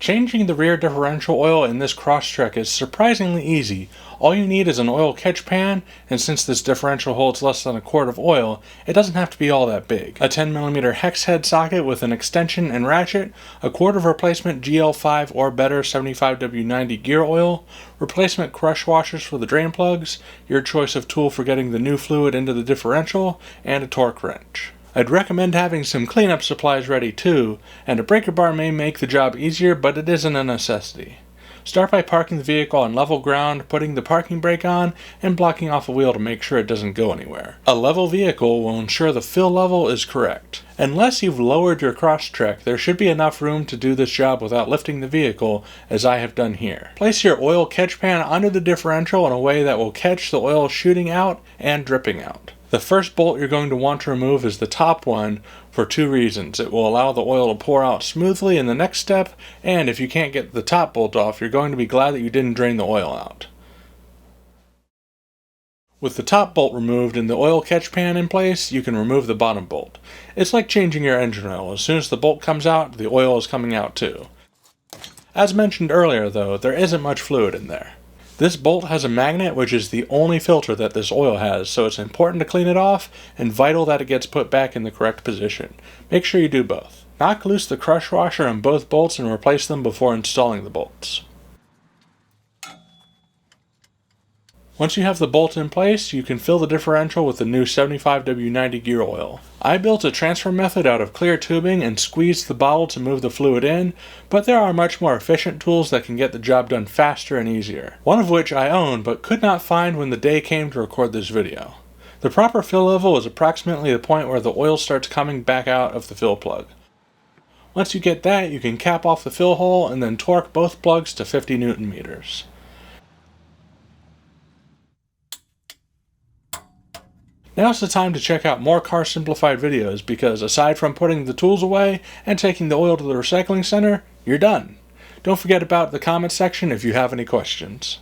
Changing the rear differential oil in this Crosstrek is surprisingly easy. All you need is an oil catch pan, and since this differential holds less than a quart of oil, it doesn't have to be all that big. A 10mm hex head socket with an extension and ratchet, a quart of replacement GL5 or better 75W90 gear oil, replacement crush washers for the drain plugs, your choice of tool for getting the new fluid into the differential, and a torque wrench. I'd recommend having some cleanup supplies ready too, and a breaker bar may make the job easier, but it isn't a necessity. Start by parking the vehicle on level ground, putting the parking brake on, and blocking off a wheel to make sure it doesn't go anywhere. A level vehicle will ensure the fill level is correct. Unless you've lowered your Crosstrek, there should be enough room to do this job without lifting the vehicle, as I have done here. Place your oil catch pan under the differential in a way that will catch the oil shooting out and dripping out. The first bolt you're going to want to remove is the top one for two reasons. It will allow the oil to pour out smoothly in the next step, and if you can't get the top bolt off, you're going to be glad that you didn't drain the oil out. With the top bolt removed and the oil catch pan in place, you can remove the bottom bolt. It's like changing your engine oil. As soon as the bolt comes out, the oil is coming out too. As mentioned earlier though, there isn't much fluid in there. This bolt has a magnet, which is the only filter that this oil has, so it's important to clean it off and vital that it gets put back in the correct position. Make sure you do both. Knock loose the crush washer on both bolts and replace them before installing the bolts. Once you have the bolt in place, you can fill the differential with the new 75W90 gear oil. I built a transfer method out of clear tubing and squeezed the bottle to move the fluid in, but there are much more efficient tools that can get the job done faster and easier. One of which I own but could not find when the day came to record this video. The proper fill level is approximately the point where the oil starts coming back out of the fill plug. Once you get that, you can cap off the fill hole and then torque both plugs to 50 Newton meters. Now's the time to check out more Car Simplified videos because aside from putting the tools away and taking the oil to the recycling center, you're done. Don't forget about the comment section if you have any questions.